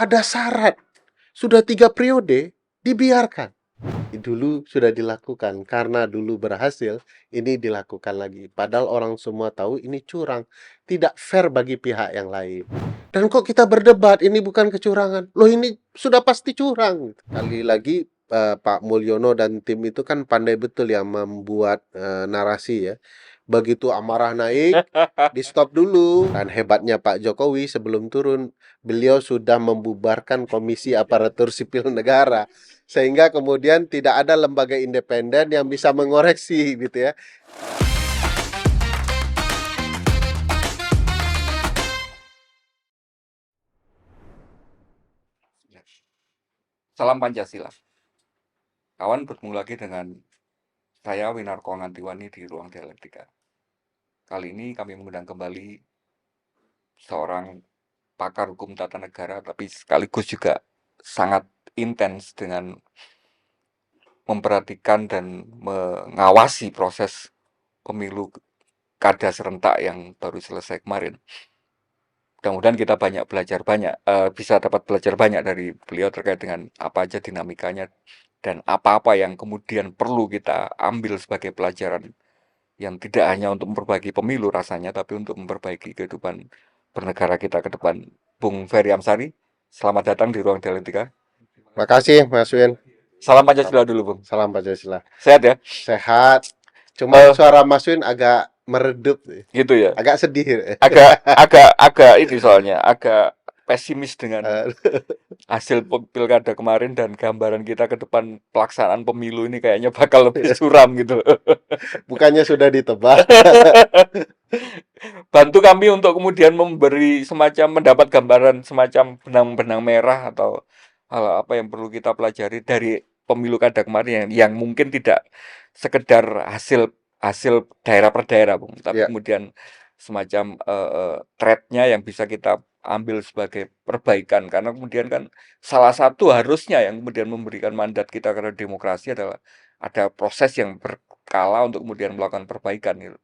ada syarat. Sudah 3 periode, dibiarkan. Dulu sudah dilakukan, karena dulu berhasil, ini dilakukan lagi. Padahal orang semua tahu ini curang, tidak fair bagi pihak yang lain. Dan kok kita berdebat, ini bukan kecurangan. Loh ini sudah pasti curang. Kali lagi Pak Mulyono dan tim itu kan pandai betul ya membuat narasi ya. Begitu amarah naik, di stop dulu. Dan hebatnya Pak Jokowi sebelum turun, beliau sudah membubarkan Komisi Aparatur Sipil Negara. Sehingga kemudian tidak ada lembaga independen yang bisa mengoreksi gitu ya. Salam Pancasila. Kawan, bertemu lagi dengan saya Winarko Ngantiwani di Ruang Dialektika. Kali ini kami mengundang kembali seorang pakar hukum tata negara, tapi sekaligus juga sangat intens dengan memperhatikan dan mengawasi proses pemilu kada serentak yang baru selesai kemarin. Mudah-mudahan kita bisa dapat belajar banyak dari beliau terkait dengan apa aja dinamikanya dan apa-apa yang kemudian perlu kita ambil sebagai pelajaran yang tidak hanya untuk memperbaiki pemilu rasanya, tapi untuk memperbaiki kehidupan bernegara kita ke depan. Bung Ferry Amsari, selamat datang di Ruang Dialektika. Makasih Mas Win. Salam Pancasila dulu, Bung. Salam Pancasila. Sehat ya? Sehat. Cuma suara Mas Win agak meredup. Gitu ya? Agak sedih. Agak ini soalnya, agak pesimis dengan hasil pilkada kemarin dan gambaran kita ke depan pelaksanaan pemilu ini kayaknya bakal lebih suram gitu. Bukannya sudah ditebak. Bantu kami untuk kemudian mendapat gambaran semacam benang-benang merah atau hal apa yang perlu kita pelajari dari pemilu kada kemarin yang mungkin tidak sekedar hasil daerah per daerah, Bung, tapi kemudian semacam thread-nya yang bisa kita ambil sebagai perbaikan, karena kemudian kan salah satu harusnya yang kemudian memberikan mandat kita kepada demokrasi adalah ada proses yang berkala untuk kemudian melakukan perbaikan gitu.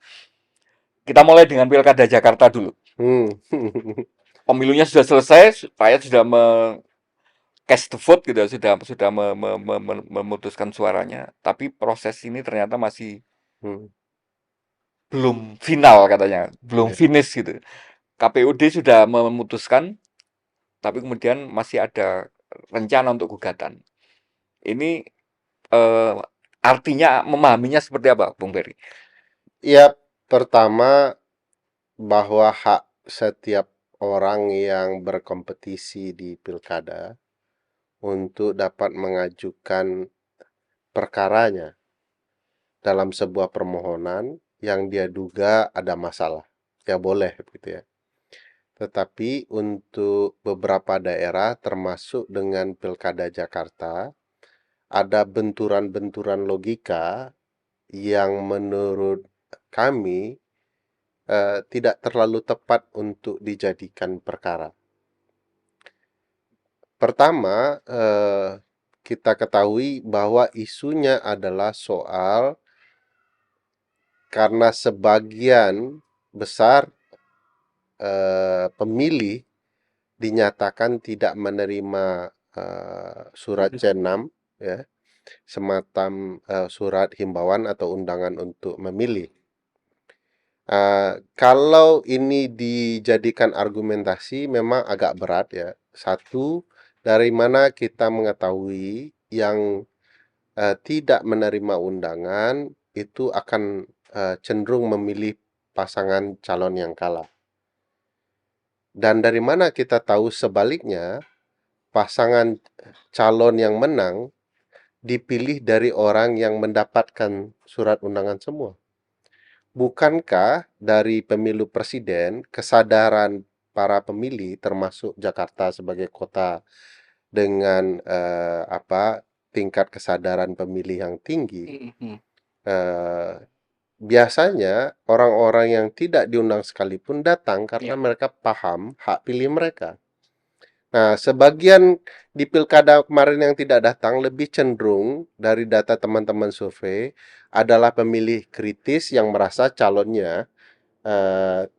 Kita mulai dengan Pilkada Jakarta dulu. Pemilunya sudah selesai, rakyat sudah cast the vote gitu, sudah memutuskan suaranya, tapi proses ini ternyata masih belum final katanya, belum finish gitu. KPUD sudah memutuskan, tapi kemudian masih ada rencana untuk gugatan. Ini artinya memahaminya seperti apa, Bung Ferry? Ya, pertama bahwa hak setiap orang yang berkompetisi di pilkada untuk dapat mengajukan perkaranya dalam sebuah permohonan yang dia duga ada masalah. Ya boleh gitu ya. Tetapi untuk beberapa daerah termasuk dengan Pilkada Jakarta, ada benturan-benturan logika yang menurut kami tidak terlalu tepat untuk dijadikan perkara. Pertama, kita ketahui bahwa isunya adalah soal karena sebagian besar pemilih dinyatakan tidak menerima surat C6 ya, semacam surat himbauan atau undangan untuk memilih. Kalau ini dijadikan argumentasi memang agak berat ya. Satu, dari mana kita mengetahui yang tidak menerima undangan itu akan cenderung memilih pasangan calon yang kalah. Dan dari mana kita tahu sebaliknya, pasangan calon yang menang dipilih dari orang yang mendapatkan surat undangan semua. Bukankah dari pemilu presiden kesadaran para pemilih termasuk Jakarta sebagai kota dengan tingkat kesadaran pemilih yang tinggi, biasanya orang-orang yang tidak diundang sekalipun datang karena mereka paham hak pilih mereka. Nah, sebagian di pilkada kemarin yang tidak datang lebih cenderung dari data teman-teman survei adalah pemilih kritis yang merasa calonnya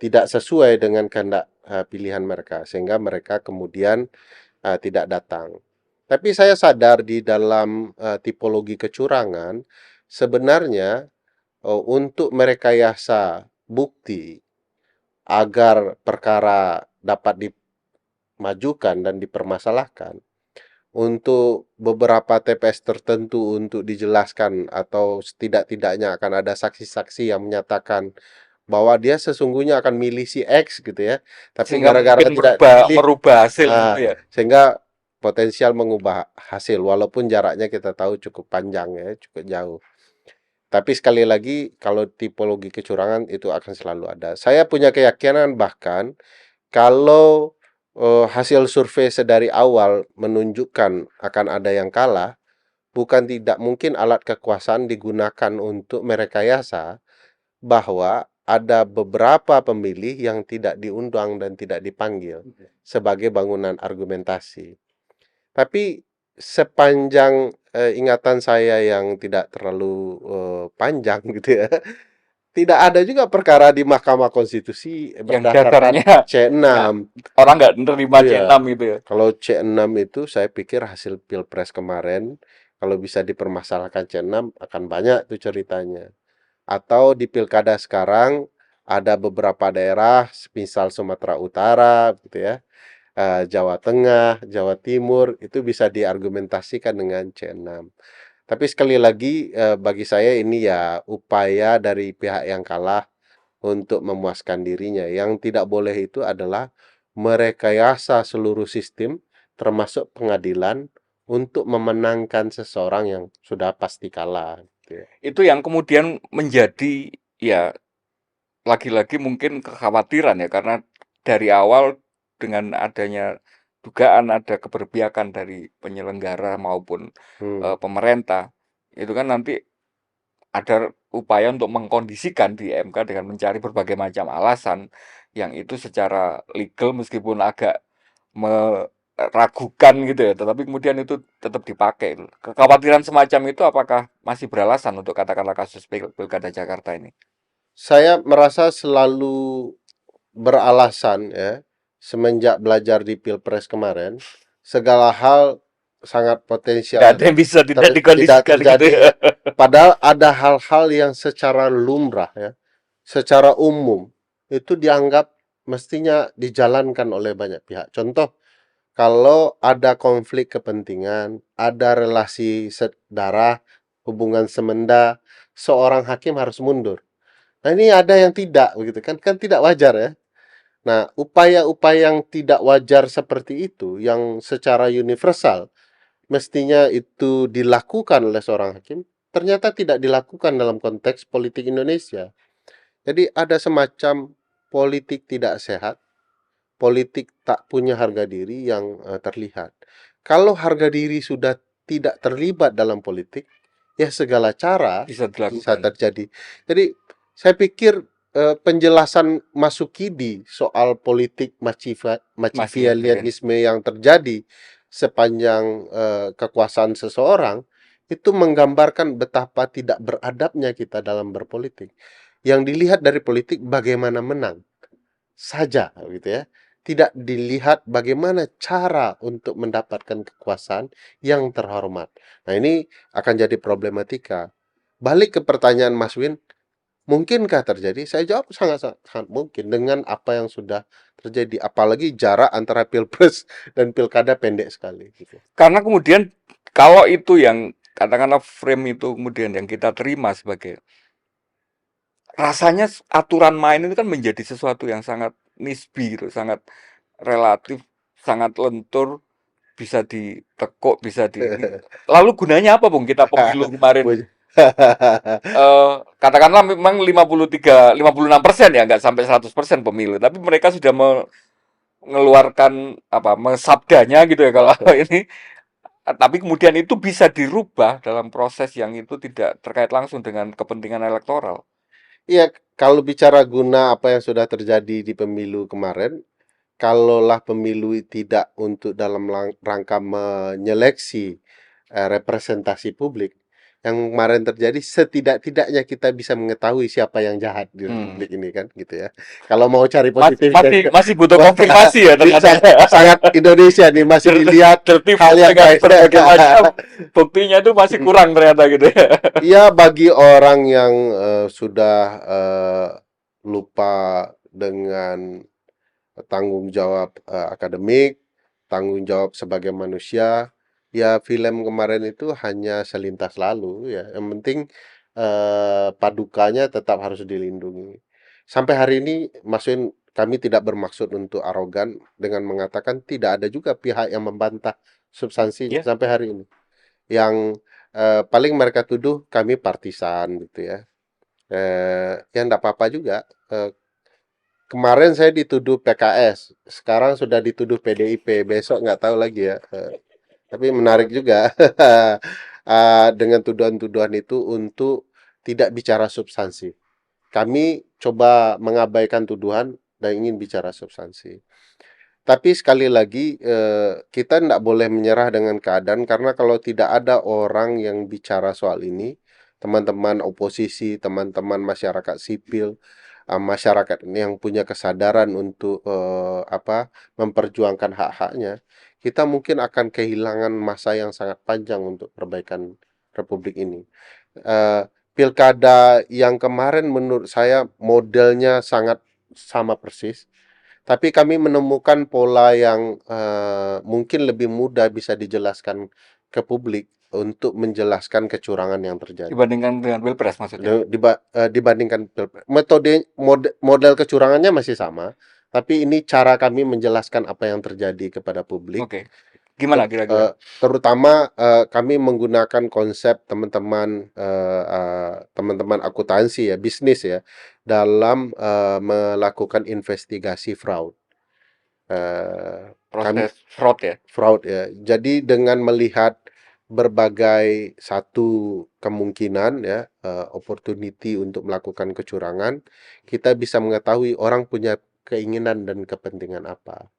tidak sesuai dengan kehendak pilihan mereka, sehingga mereka kemudian tidak datang. Tapi saya sadar di dalam tipologi kecurangan, sebenarnya untuk merekayasa bukti agar perkara dapat dimajukan dan dipermasalahkan, untuk beberapa TPS tertentu untuk dijelaskan atau setidak-tidaknya akan ada saksi-saksi yang menyatakan bahwa dia sesungguhnya akan milih si X gitu ya, tapi Sehingga gara-gara mungkin tidak merubah dipilih, merubah hasil gitu ya. sehingga potensial mengubah hasil walaupun jaraknya kita tahu cukup panjang ya, cukup jauh. Tapi sekali lagi kalau tipologi kecurangan itu akan selalu ada. Saya punya keyakinan bahkan kalau hasil survei sedari awal menunjukkan akan ada yang kalah, bukan tidak mungkin alat kekuasaan digunakan untuk merekayasa bahwa ada beberapa pemilih yang tidak diundang dan tidak dipanggil sebagai bangunan argumentasi. Tapi sepanjang ingatan saya yang tidak terlalu panjang gitu ya, tidak ada juga perkara di Mahkamah Konstitusi Yang berdasarkan dasarnya ya C6. orang nggak nerima Iya, C6 gitu ya. kalau C6 itu saya pikir hasil Pilpres kemarin, kalau bisa dipermasalahkan C6 akan banyak tuh ceritanya. Atau di pilkada sekarang ada beberapa daerah, misal Sumatera Utara, gitu ya, Jawa Tengah, Jawa Timur, itu bisa diargumentasikan dengan C6. Tapi sekali lagi, bagi saya ini ya upaya dari pihak yang kalah untuk memuaskan dirinya. Yang tidak boleh itu adalah merekayasa seluruh sistem, termasuk pengadilan, untuk memenangkan seseorang yang sudah pasti kalah. Gitu ya. Itu yang kemudian menjadi ya lagi-lagi mungkin kekhawatiran ya karena dari awal dengan adanya dugaan ada keberpihakan dari penyelenggara maupun Hmm. pemerintah itu kan nanti ada upaya untuk mengkondisikan di MK dengan mencari berbagai macam alasan yang itu secara legal meskipun agak meragukan gitu ya, tetapi kemudian itu tetap dipakai. Kekhawatiran semacam itu apakah masih beralasan untuk katakanlah kasus Pilkada Jakarta ini? Saya merasa selalu beralasan ya, semenjak belajar di Pilpres kemarin, segala hal sangat Nggak potensial ada yang bisa tidak tidak dikondisikan gitu terjadi ya. ya. Padahal ada hal-hal yang secara lumrah ya, secara umum itu dianggap mestinya dijalankan oleh banyak pihak. Contoh, kalau ada konflik kepentingan, ada relasi darah, hubungan semenda, seorang hakim harus mundur. Nah, ini ada yang tidak begitu kan? Kan tidak wajar ya. Nah, upaya-upaya yang tidak wajar seperti itu yang secara universal mestinya itu dilakukan oleh seorang hakim, ternyata tidak dilakukan dalam konteks politik Indonesia. Jadi ada semacam politik tidak sehat, politik tak punya harga diri yang terlihat. Kalau harga diri sudah tidak terlibat dalam politik, ya segala cara Bisa bisa dilakukan. terjadi. Jadi saya pikir penjelasan Masukidi soal politik Masih keren. machiavellianisme yang terjadi sepanjang kekuasaan seseorang itu menggambarkan betapa tidak beradabnya kita dalam berpolitik. Yang dilihat dari politik bagaimana menang saja gitu ya. Tidak dilihat bagaimana cara untuk mendapatkan kekuasaan yang terhormat. Nah, ini akan jadi problematika. Balik ke pertanyaan Mas Win, mungkinkah terjadi? Saya jawab sangat, sangat, sangat mungkin dengan apa yang sudah terjadi. Apalagi jarak antara pilpres dan pilkada pendek sekali. Gitu. Karena kemudian kalau itu yang katakanlah frame itu kemudian yang kita terima sebagai rasanya aturan main itu kan menjadi sesuatu yang sangat nisbi gitu, sangat relatif, sangat lentur, bisa ditekuk, bisa di ini. Lalu gunanya apa Bung kita pemilu kemarin? Katakanlah memang 56% ya, nggak sampai 100% pemilu, tapi mereka sudah mengeluarkan apa, mesabdanya gitu ya kalau ini. Tapi kemudian itu bisa dirubah dalam proses yang itu tidak terkait langsung dengan kepentingan elektoral. Iya, kalau bicara guna apa yang sudah terjadi di pemilu kemarin, kalaulah pemilu tidak untuk dalam rangka menyeleksi representasi publik, yang kemarin terjadi, setidak-tidaknya kita bisa mengetahui siapa yang jahat di Hmm. Republik ini kan gitu ya. Kalau mau cari Masih positifnya, masih butuh wah, konfirmasi ya ternyata. sangat Indonesia nih masih dilihat hal yang Dengan baik. berbagai macam buktinya itu masih kurang ternyata gitu ya. Ya bagi orang yang sudah lupa dengan tanggung jawab akademik, tanggung jawab sebagai manusia, ya film kemarin itu hanya selintas lalu ya. Yang penting padukanya tetap harus dilindungi. Sampai hari ini, maksudnya kami tidak bermaksud untuk arogan dengan mengatakan tidak ada juga pihak yang membantah substansinya Ya, sampai hari ini. Yang paling mereka tuduh kami partisan gitu ya. Ya enggak apa-apa juga. Kemarin saya dituduh PKS, sekarang sudah dituduh PDIP, besok nggak tahu lagi ya. Tapi menarik juga dengan tuduhan-tuduhan itu untuk tidak bicara substansi. Kami coba mengabaikan tuduhan dan ingin bicara substansi. Tapi sekali lagi kita tidak boleh menyerah dengan keadaan karena kalau tidak ada orang yang bicara soal ini, teman-teman oposisi, teman-teman masyarakat sipil, masyarakat yang punya kesadaran untuk memperjuangkan hak-haknya, kita mungkin akan kehilangan masa yang sangat panjang untuk perbaikan Republik ini. Eh, Pilkada yang kemarin menurut saya modelnya sangat sama persis. Tapi kami menemukan pola yang mungkin lebih mudah bisa dijelaskan ke publik untuk menjelaskan kecurangan yang terjadi. dibandingkan dengan Pilpres maksudnya. Dibandingkan model kecurangannya masih sama, tapi ini cara kami menjelaskan apa yang terjadi kepada publik. Oke. Gimana kira-kira? Terutama kami menggunakan konsep teman-teman akuntansi ya, bisnis ya, dalam melakukan investigasi fraud. Kami Proses fraud ya. fraud ya. Jadi dengan melihat berbagai satu kemungkinan ya, opportunity untuk melakukan kecurangan, kita bisa mengetahui orang punya keinginan dan kepentingan apa.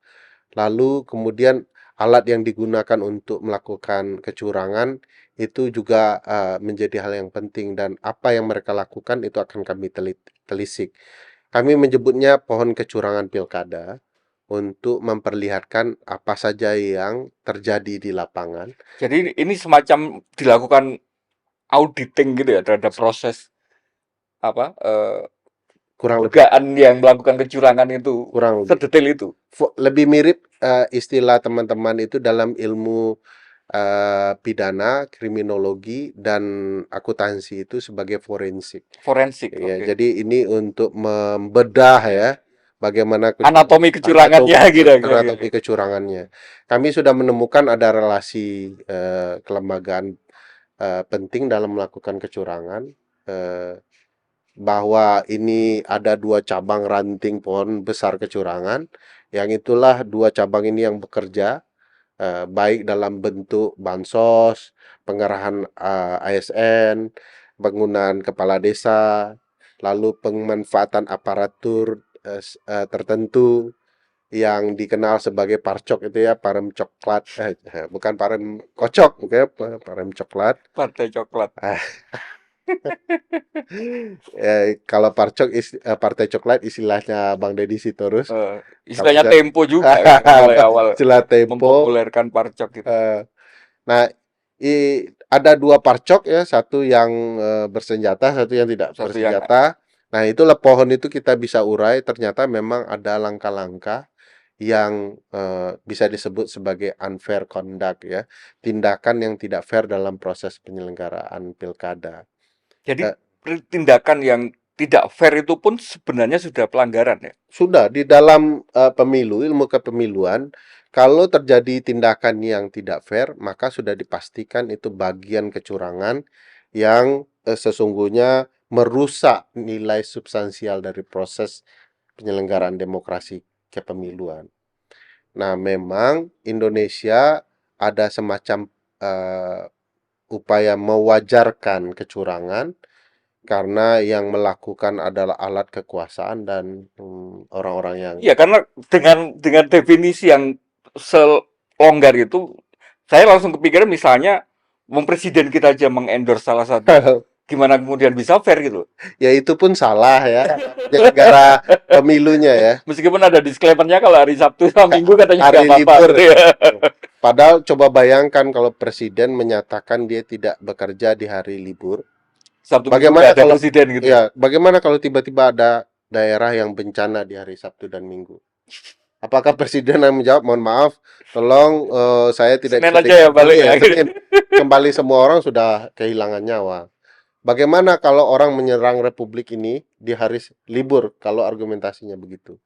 Lalu kemudian alat yang digunakan untuk melakukan kecurangan itu juga menjadi hal yang penting dan apa yang mereka lakukan itu akan kami telisik. Kami menyebutnya pohon kecurangan pilkada untuk memperlihatkan apa saja yang terjadi di lapangan. Jadi ini semacam dilakukan auditing gitu ya terhadap proses apa Kurang lebih dugaan yang melakukan kecurangan itu kurang lebih sedetail itu. lebih mirip istilah teman-teman itu dalam ilmu pidana, kriminologi dan akuntansi itu sebagai forensik. Forensik. Ya, Oke. jadi ini untuk membedah ya bagaimana Anatomi kecurangannya gitu. anatomi kecurangannya. Kami sudah menemukan ada relasi kelembagaan penting dalam melakukan kecurangan. Bahwa ini ada 2 cabang ranting pohon besar kecurangan, yang itulah 2 cabang ini yang bekerja, baik dalam bentuk bansos, pengerahan ASN, penggunaan kepala desa, lalu pemanfaatan aparatur tertentu yang dikenal sebagai parcok itu ya, parem coklat, bukan parem kocok, oke, parem coklat. Partai coklat. Kalau Partai Coklat istilahnya Bang Deddy Sitorus. Kalau Istilahnya Tempo juga kan mulai awal istilah Tempo. mempopulerkan parcok gitu. Nah, ada 2 parcok ya, satu yang bersenjata, satu yang tidak Satu yang bersenjata. Nah, itulah pohon itu kita bisa urai ternyata memang ada langkah-langkah yang bisa disebut sebagai unfair conduct ya, tindakan yang tidak fair dalam proses penyelenggaraan pilkada. Jadi tindakan yang tidak fair itu pun sebenarnya sudah pelanggaran ya. Sudah di dalam pemilu, ilmu kepemiluan, kalau terjadi tindakan yang tidak fair, maka sudah dipastikan itu bagian kecurangan yang sesungguhnya merusak nilai substansial dari proses penyelenggaraan demokrasi kepemiluan. Nah, memang Indonesia ada semacam upaya mewajarkan kecurangan karena yang melakukan adalah alat kekuasaan dan orang-orang yang Iya, karena dengan definisi yang selonggar itu, saya langsung kepikiran misalnya Wong presiden kita aja mengendorse salah satu. Gimana kemudian bisa fair gitu? Ya itu pun salah ya, penyelenggara pemilunya ya. Meskipun ada disclaimer-nya kalau hari Sabtu sama Minggu katanya nggak Hari apa-apa libur. gitu ya. Padahal coba bayangkan kalau presiden menyatakan dia tidak bekerja di hari libur. Sabtu Minggu Bagaimana nggak ada kalau presiden gitu ya. bagaimana kalau tiba-tiba ada daerah yang bencana di hari Sabtu dan Minggu? Apakah presiden yang menjawab, mohon maaf, tolong saya tidak Senin cuti aja ya kampanye balik ya, ya. Senin. Kembali semua orang sudah kehilangan nyawa. Bagaimana kalau orang menyerang republik ini di hari libur kalau argumentasinya begitu?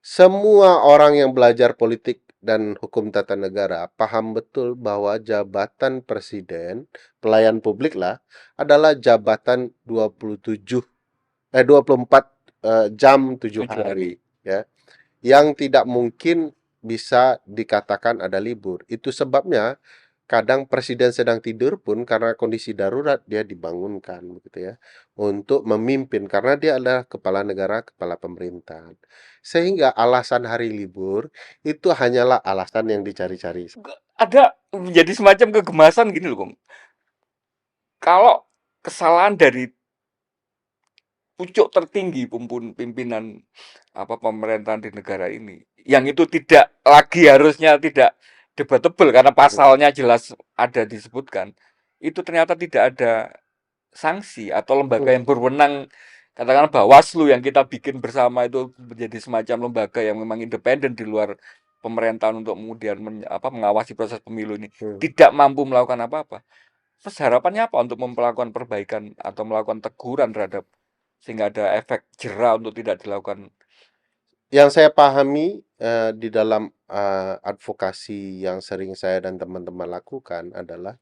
Semua orang yang belajar politik dan hukum tata negara paham betul bahwa jabatan presiden, pelayan publik lah, adalah jabatan 24 jam 7 7 hari. hari ya, yang tidak mungkin bisa dikatakan ada libur. Itu sebabnya kadang presiden sedang tidur pun karena kondisi darurat dia dibangunkan begitu ya, untuk memimpin karena dia adalah kepala negara, kepala pemerintahan. Sehingga alasan hari libur itu hanyalah alasan yang dicari-cari. Ada menjadi semacam kegemasan gini loh, Bung. Kalau kesalahan dari pucuk tertinggi pimpinan pemerintahan di negara ini, yang itu tidak lagi harusnya tidak debatable karena pasalnya jelas ada disebutkan, itu ternyata tidak ada sanksi atau lembaga yang berwenang, katakanlah Bawaslu yang kita bikin bersama itu menjadi semacam lembaga yang memang independen di luar pemerintahan untuk kemudian mengawasi proses pemilu ini, tidak mampu melakukan apa-apa. Terus harapannya apa untuk melakukan perbaikan atau melakukan teguran terhadap sehingga ada efek jera untuk tidak dilakukan? Yang saya pahami di dalam advokasi yang sering saya dan teman-teman lakukan adalah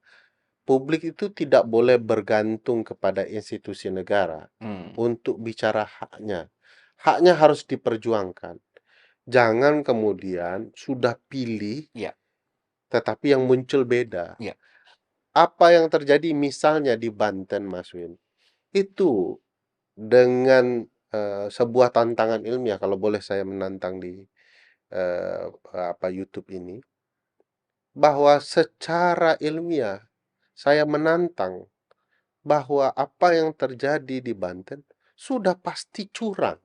publik itu tidak boleh bergantung kepada institusi negara untuk bicara haknya. Haknya harus diperjuangkan. Jangan kemudian sudah pilih, Ya, tetapi yang muncul beda. ya. Apa yang terjadi misalnya di Banten, Mas Win, itu dengan sebuah tantangan ilmiah, kalau boleh saya menantang di YouTube ini, bahwa secara ilmiah saya menantang bahwa apa yang terjadi di Banten sudah pasti curang.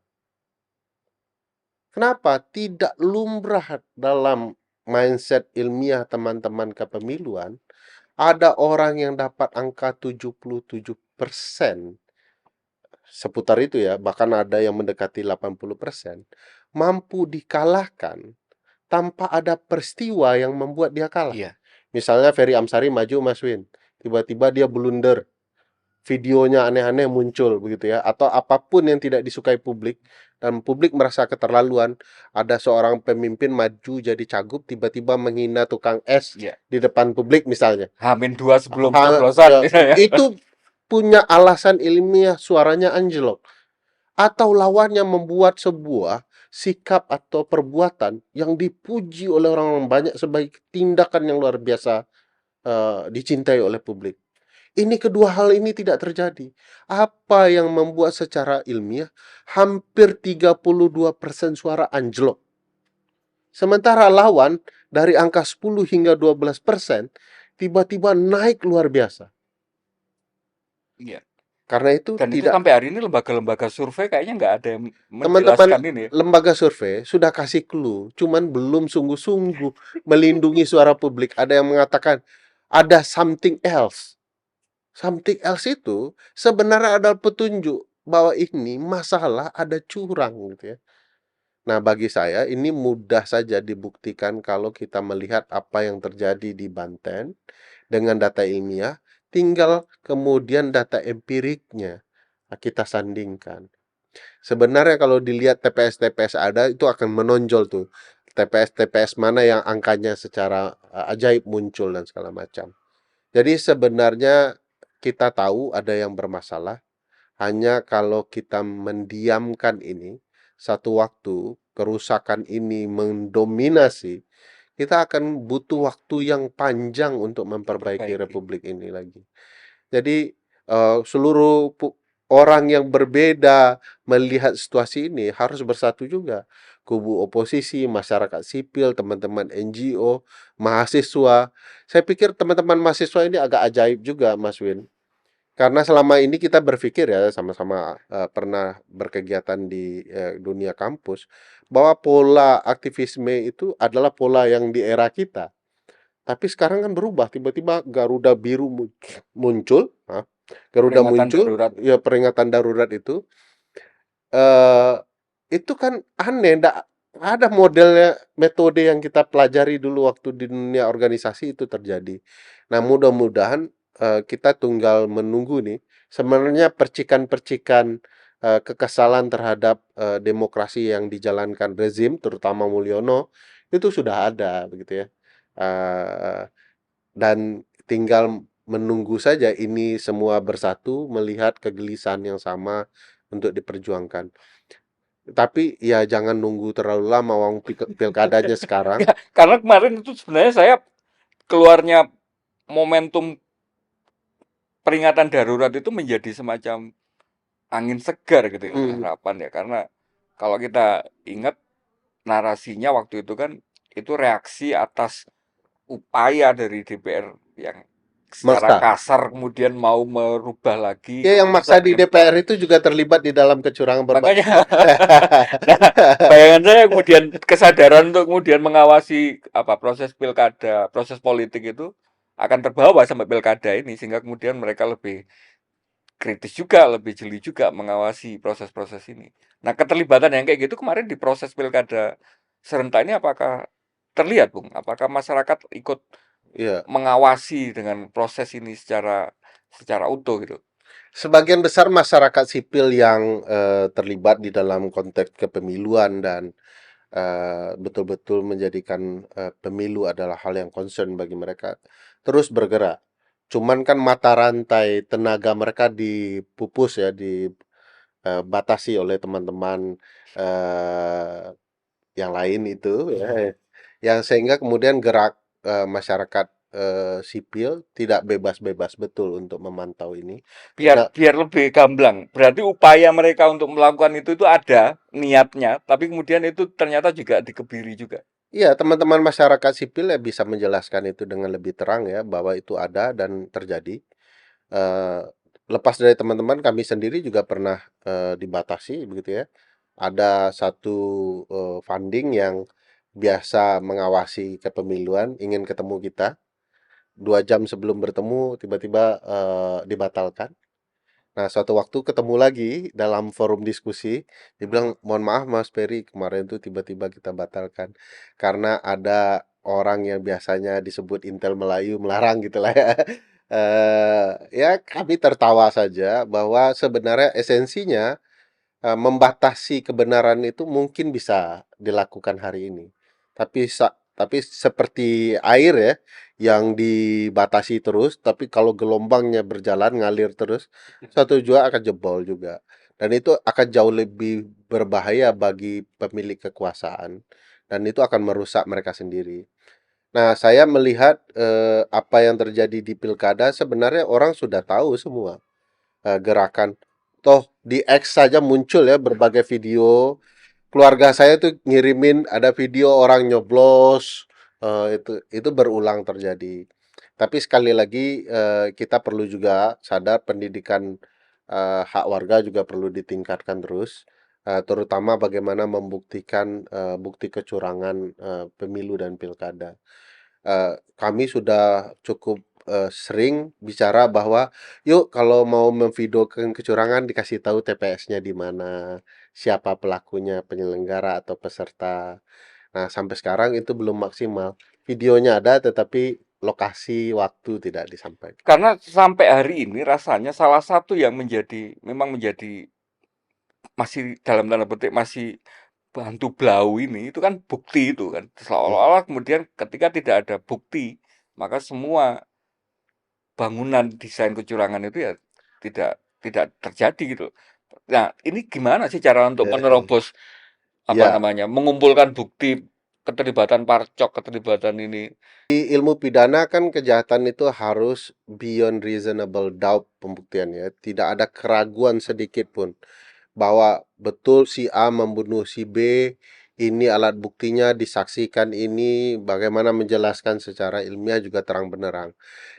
Kenapa? Tidak lumrah dalam mindset ilmiah teman-teman kepemiluan, ada orang yang dapat angka 77%, seputar itu ya, bahkan ada yang mendekati 80%, mampu dikalahkan tanpa ada peristiwa yang membuat dia kalah. Iya. Misalnya Ferry Amsari maju, Mas Win, tiba-tiba dia blunder, videonya aneh-aneh muncul begitu ya, atau apapun yang tidak disukai publik dan publik merasa keterlaluan, ada seorang pemimpin maju jadi cagup tiba-tiba menghina tukang es Iya. di depan publik misalnya. H-2 sebelum Ha, coblosan ya, misalnya. itu punya alasan ilmiah, suaranya anjlok. Atau lawannya membuat sebuah sikap atau perbuatan yang dipuji oleh orang banyak sebagai tindakan yang luar biasa dicintai oleh publik. Ini kedua hal ini tidak terjadi. Apa yang membuat secara ilmiah hampir 32% suara anjlok. Sementara lawan dari angka 10 hingga 12% tiba-tiba naik luar biasa. Iya. Karena itu Dan itu tidak, sampai hari ini lembaga-lembaga survei kayaknya nggak ada yang teman-teman menjelaskan ini. lembaga survei sudah kasih clue, cuman belum sungguh-sungguh melindungi suara publik. Ada yang mengatakan ada something else. Something else itu sebenarnya adalah petunjuk bahwa ini masalah ada curang gitu ya. Nah, bagi saya ini mudah saja dibuktikan kalau kita melihat apa yang terjadi di Banten dengan data ilmiah, tinggal kemudian data empiriknya kita sandingkan. Sebenarnya kalau dilihat TPS-TPS ada itu akan menonjol tuh. TPS-TPS mana yang angkanya secara ajaib muncul dan segala macam. Jadi sebenarnya kita tahu ada yang bermasalah, hanya kalau kita mendiamkan ini, satu waktu kerusakan ini mendominasi, kita akan butuh waktu yang panjang untuk memperbaiki republik ini lagi. Jadi seluruh orang yang berbeda melihat situasi ini harus bersatu juga. kubu oposisi, masyarakat sipil, teman-teman NGO, mahasiswa. Saya pikir teman-teman mahasiswa ini agak ajaib juga, Mas Win. Karena selama ini kita berpikir ya sama-sama pernah berkegiatan di dunia kampus bahwa pola aktivisme itu adalah pola yang di era kita. Tapi sekarang kan berubah, tiba-tiba Garuda Biru muncul, Garuda Peringatan muncul, darurat. ya peringatan darurat eh, itu kan aneh, nggak ada modelnya, metode yang kita pelajari dulu waktu di dunia organisasi itu terjadi. Nah, mudah-mudahan kita tunggal menunggu nih, sebenarnya percikan-percikan kekesalan terhadap demokrasi yang dijalankan rezim, terutama Mulyono, itu sudah ada, begitu ya. Eh, dan tinggal menunggu saja ini semua bersatu melihat kegelisahan yang sama untuk diperjuangkan. Tapi ya jangan nunggu terlalu lama, wong pilkadanya sekarang. Ya, karena kemarin itu sebenarnya saya keluarnya momentum peringatan darurat itu menjadi semacam angin segar gitu ya, Mhm. harapan ya. Karena kalau kita ingat narasinya waktu itu kan itu reaksi atas upaya dari DPR yang secara Maksa. kasar kemudian mau merubah lagi Ya yang maksa keputusan di MK. DPR itu juga terlibat di dalam kecurangan berbagai. Makanya, nah, bayangan saya kemudian kesadaran untuk kemudian mengawasi apa proses pilkada, proses politik itu akan terbawa sampai pilkada ini sehingga kemudian mereka lebih kritis juga, lebih jeli juga mengawasi proses-proses ini. Nah, keterlibatan yang kayak gitu kemarin di proses pilkada serentak ini apakah terlihat, Bung? Apakah masyarakat ikut Ya, mengawasi dengan proses ini secara utuh gitu? sebagian besar masyarakat sipil yang terlibat di dalam konteks kepemiluan dan betul-betul menjadikan pemilu adalah hal yang concern bagi mereka, terus bergerak. Cuman kan mata rantai tenaga mereka dipupus ya, dibatasi oleh teman-teman eh, yang lain itu ya, yang sehingga kemudian gerak masyarakat sipil tidak bebas-bebas betul untuk memantau ini. Biar Nah, biar lebih gamblang. Berarti upaya mereka untuk melakukan itu ada niatnya, tapi kemudian itu ternyata juga dikebiri juga. iya, teman-teman masyarakat sipil ya bisa menjelaskan itu dengan lebih terang ya bahwa itu ada dan terjadi. Eh, Lepas dari teman-teman, kami sendiri juga pernah dibatasi begitu ya. Ada satu funding yang biasa mengawasi kepemiluan, ingin ketemu kita. 2 jam sebelum bertemu, tiba-tiba dibatalkan. Nah, suatu waktu ketemu lagi dalam forum diskusi, dia bilang, mohon maaf Mas Ferry, kemarin tuh tiba-tiba kita batalkan karena ada orang yang biasanya disebut Intel Melayu melarang gitulah ya. Ya kami tertawa saja bahwa sebenarnya esensinya membatasi kebenaran itu mungkin bisa dilakukan hari ini. Tapi seperti air ya, yang dibatasi terus, tapi kalau gelombangnya berjalan ngalir terus, suatu jua akan jebol juga. Dan itu akan jauh lebih berbahaya bagi pemilik kekuasaan. Dan itu akan merusak mereka sendiri. Nah, saya melihat apa yang terjadi di pilkada sebenarnya orang sudah tahu semua gerakan. Toh di X saja muncul ya berbagai video. Keluarga saya tuh ngirimin ada video orang nyoblos, itu berulang terjadi. Tapi sekali lagi kita perlu juga sadar pendidikan hak warga juga perlu ditingkatkan terus, terutama bagaimana membuktikan bukti kecurangan pemilu dan pilkada. Kami sudah cukup sering bicara bahwa, "Yuk kalau mau memvideokan kecurangan dikasih tahu TPS-nya di mana, siapa pelakunya, penyelenggara atau peserta." Nah, sampai sekarang itu belum maksimal. Videonya ada tetapi lokasi, waktu tidak disampaikan. Karena sampai hari ini rasanya salah satu yang memang menjadi masih dalam tanda petik masih bantu blau ini itu kan bukti itu kan. Mmm, Seolah-olah kemudian ketika tidak ada bukti, maka semua bangunan desain kecurangan itu ya tidak tidak terjadi gitu. Nah, ini gimana sih cara untuk menerobos apa ya, namanya, mengumpulkan bukti keterlibatan Parcok, keterlibatan ini. di ilmu pidana kan kejahatan itu harus beyond reasonable doubt pembuktiannya, tidak ada keraguan sedikit pun bahwa betul si A membunuh si B ini alat buktinya, disaksikan ini, bagaimana menjelaskan secara ilmiah juga terang benderang.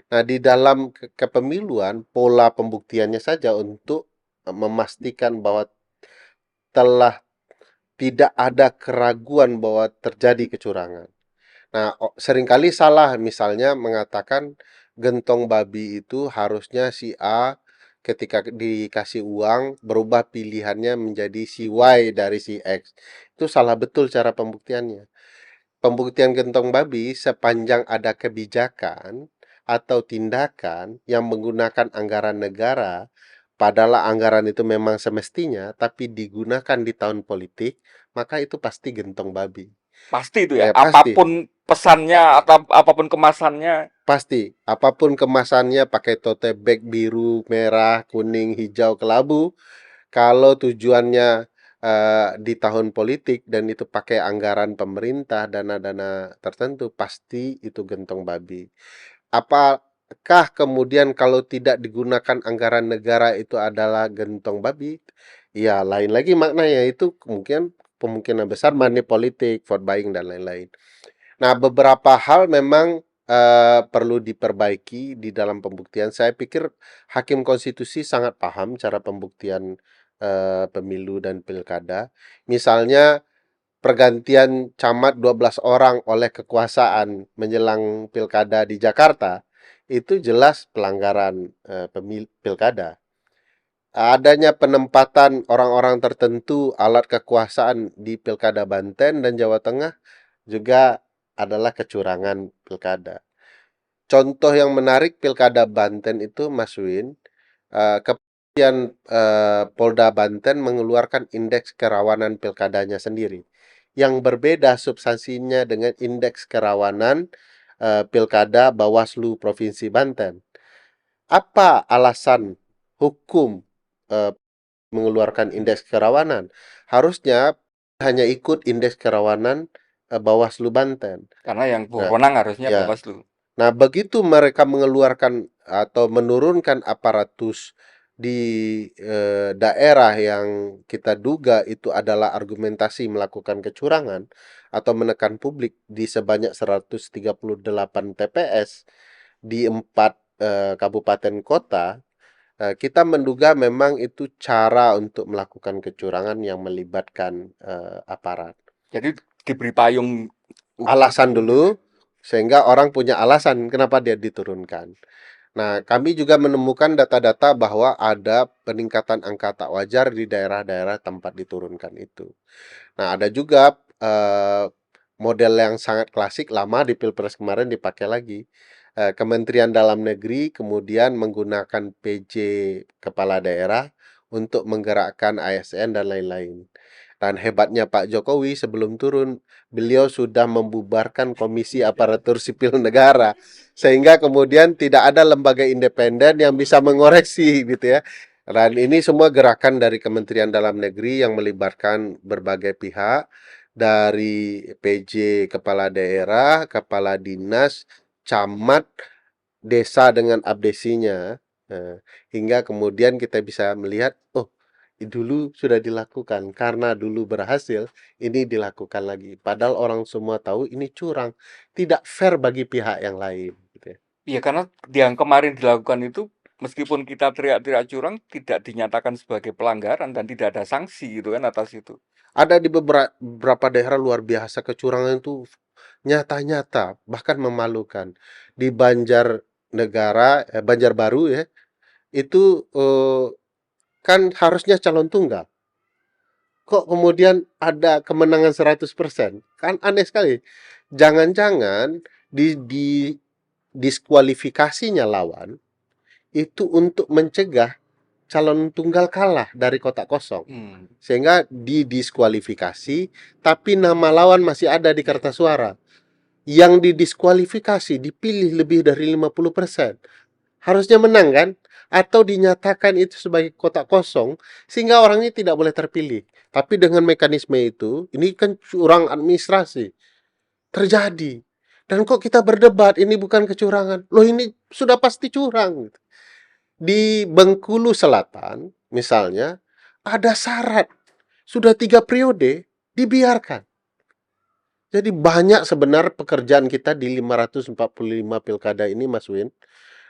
Nah, di dalam kepemiluan, pola pembuktiannya saja untuk memastikan bahwa telah tidak ada keraguan bahwa terjadi kecurangan. Nah, seringkali salah misalnya mengatakan gentong babi itu harusnya si A ketika dikasih uang berubah pilihannya menjadi si Y dari si X. Itu salah betul cara pembuktiannya. Pembuktian gentong babi sepanjang ada kebijakan atau tindakan yang menggunakan anggaran negara, padahal anggaran itu memang semestinya, tapi digunakan di tahun politik, maka itu pasti gentong babi. Pasti itu ya, Pasti. apapun pesannya atau apapun kemasannya. Pasti, apapun kemasannya pakai tote bag biru, merah, kuning, hijau, kelabu, kalau tujuannya di tahun politik dan itu pakai anggaran pemerintah, dana-dana tertentu, pasti itu gentong babi. Apakah kemudian kalau tidak digunakan anggaran negara itu adalah gentong babi? Ya, lain lagi maknanya itu kemungkinan besar money politik, vote buying dan lain-lain. Nah, beberapa hal memang perlu diperbaiki di dalam pembuktian. Saya pikir hakim konstitusi sangat paham cara pembuktian pemilu dan pilkada. Misalnya pergantian camat 12 orang oleh kekuasaan menjelang pilkada di Jakarta, itu jelas pelanggaran pilkada. Adanya penempatan orang-orang tertentu alat kekuasaan di pilkada Banten dan Jawa Tengah juga adalah kecurangan pilkada. Contoh yang menarik pilkada Banten itu, Mas Win, kemudian Polda Banten mengeluarkan indeks kerawanan pilkadanya sendiri, yang berbeda substansinya dengan indeks kerawanan pilkada Bawaslu Provinsi Banten. Apa alasan hukum eh, mengeluarkan indeks kerawanan? Harusnya hanya ikut indeks kerawanan Bawaslu Banten. Karena yang Nah, berwenang harusnya ya. Bawaslu. Nah, begitu mereka mengeluarkan atau menurunkan aparatus di daerah yang kita duga itu adalah argumentasi melakukan kecurangan atau menekan publik di sebanyak 138 TPS di 4 kabupaten kota, kita menduga memang itu cara untuk melakukan kecurangan yang melibatkan aparat. Jadi diberi payung Alasan dulu, sehingga orang punya alasan kenapa dia diturunkan. Nah, kami juga menemukan data-data bahwa ada peningkatan angka tak wajar di daerah-daerah tempat diturunkan itu. Nah, ada juga model yang sangat klasik lama di Pilpres kemarin dipakai lagi. Kementerian Dalam Negeri kemudian menggunakan PJ kepala daerah untuk menggerakkan ASN dan lain-lain. Dan hebatnya Pak Jokowi sebelum turun, beliau sudah membubarkan Komisi Aparatur Sipil Negara, sehingga kemudian tidak ada lembaga independen yang bisa mengoreksi gitu ya. Dan ini semua gerakan dari Kementerian Dalam Negeri yang melibatkan berbagai pihak, dari PJ kepala daerah, kepala dinas, camat, desa dengan abdesinya, hingga kemudian kita bisa melihat, oh, dulu sudah dilakukan, karena dulu berhasil, ini dilakukan lagi. Padahal orang semua tahu ini curang, tidak fair bagi pihak yang lain. Gitu ya. Iya, karena yang kemarin dilakukan itu meskipun kita teriak-teriak curang tidak dinyatakan sebagai pelanggaran dan tidak ada sanksi gitu kan atas itu. Ada di beberapa daerah luar biasa kecurangan itu nyata-nyata, bahkan memalukan. Di Banjarbaru ya, itu kan harusnya calon tunggal. Kok kemudian ada kemenangan 100%? Kan aneh sekali. Jangan-jangan di diskualifikasinya lawan itu untuk mencegah calon tunggal kalah dari kotak kosong. Sehingga didiskualifikasi, tapi nama lawan masih ada di kertas suara. Yang didiskualifikasi dipilih lebih dari 50%. Harusnya menang kan? Atau dinyatakan itu sebagai kotak kosong sehingga orang ini tidak boleh terpilih. Tapi dengan mekanisme itu, ini kan curang administrasi terjadi. Dan kok kita berdebat ini bukan kecurangan? Loh, ini sudah pasti curang. Di Bengkulu Selatan misalnya ada syarat sudah 3 periode dibiarkan. Jadi banyak sebenarnya pekerjaan kita di 545 pilkada ini, Mas Win.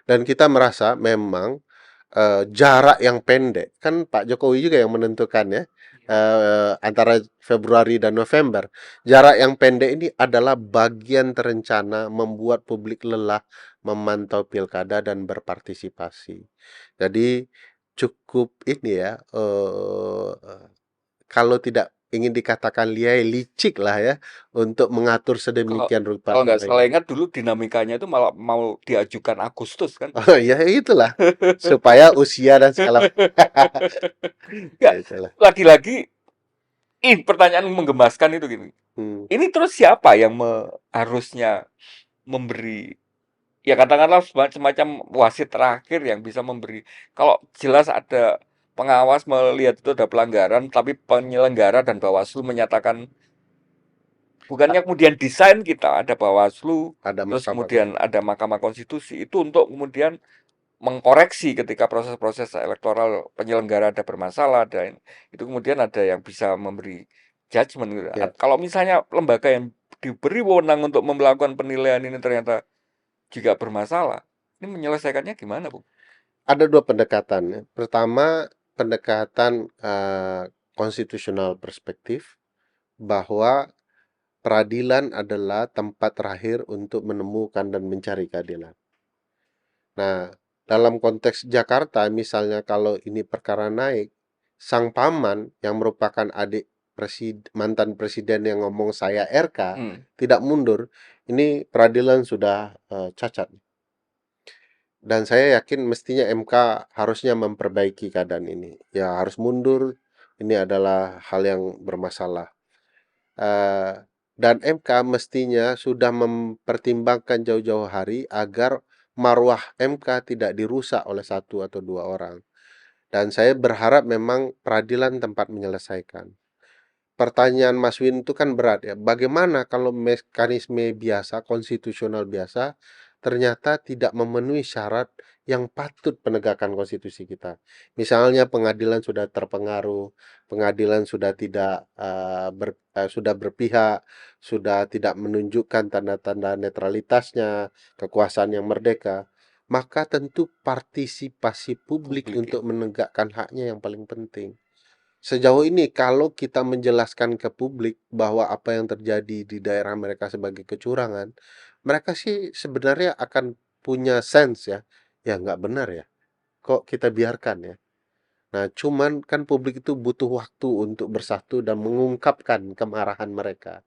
Dan kita merasa memang jarak yang pendek, kan Pak Jokowi juga yang menentukan ya, antara Februari dan November. Jarak yang pendek ini adalah bagian terencana membuat publik lelah memantau pilkada dan berpartisipasi. Jadi cukup ini ya, kalau tidak ingin dikatakan liai, licik lah ya, untuk mengatur Kalau sedemikian rupa kalau nggak sampai salah ini. ingat dulu dinamikanya itu malah mau diajukan Agustus kan? Oh ya itulah, supaya usia dan segala Ya, itulah. lagi-lagi, pertanyaan menggemaskan itu gini. Hmm. Ini terus siapa yang harusnya memberi, ya katakanlah semacam wasit terakhir yang bisa memberi. Kalau jelas ada pengawas melihat itu ada pelanggaran, tapi penyelenggara dan Bawaslu menyatakan, bukannya kemudian desain kita ada Bawaslu, Ada terus Mahkamah kemudian Konstitusi. ada Mahkamah Konstitusi itu untuk kemudian mengkoreksi ketika proses-proses elektoral penyelenggara ada bermasalah, dan itu kemudian ada yang bisa memberi judgement gitu. Ya, Kalau misalnya lembaga yang diberi wewenang untuk melakukan penilaian ini ternyata juga bermasalah, ini menyelesaikannya gimana, Bu? ada dua pendekatan ya. Pertama, pendekatan konstitusional perspektif bahwa peradilan adalah tempat terakhir untuk menemukan dan mencari keadilan. Nah, dalam konteks Jakarta, misalnya kalau ini perkara naik, sang paman yang merupakan adik mantan presiden yang ngomong saya RK Hmm. tidak mundur, ini peradilan sudah cacat. Dan saya yakin mestinya MK harusnya memperbaiki keadaan ini. Ya harus mundur, ini adalah hal yang bermasalah. Dan MK mestinya sudah mempertimbangkan jauh-jauh hari agar marwah MK tidak dirusak oleh satu atau dua orang. Dan saya berharap memang peradilan tempat menyelesaikan. Pertanyaan Mas Win itu kan berat ya. Bagaimana kalau mekanisme biasa, konstitusional biasa, ternyata tidak memenuhi syarat yang patut penegakan konstitusi kita. Misalnya pengadilan sudah terpengaruh, pengadilan sudah tidak sudah berpihak, sudah tidak menunjukkan tanda-tanda netralitasnya, kekuasaan yang merdeka, maka tentu partisipasi publik Publik ya. untuk menegakkan haknya yang paling penting. Sejauh ini kalau kita menjelaskan ke publik bahwa apa yang terjadi di daerah mereka sebagai kecurangan, mereka sih sebenarnya akan punya sense ya, ya nggak benar ya, kok kita biarkan ya. Nah, cuman kan publik itu butuh waktu untuk bersatu dan mengungkapkan kemarahan mereka.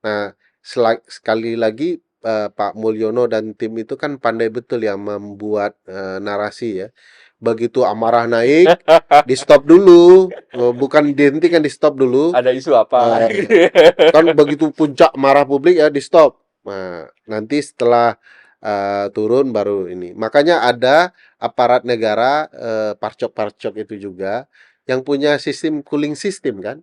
Nah, sekali lagi Pak Mulyono dan tim itu kan pandai betul ya membuat narasi ya. Begitu amarah naik, di stop dulu, bukan dihentikan, di stop dulu. Ada isu apa? Eh, kan begitu puncak marah publik ya di stop. Nah, nanti setelah turun baru ini. Makanya ada aparat negara, parcok-parcok itu juga yang punya sistem cooling system kan.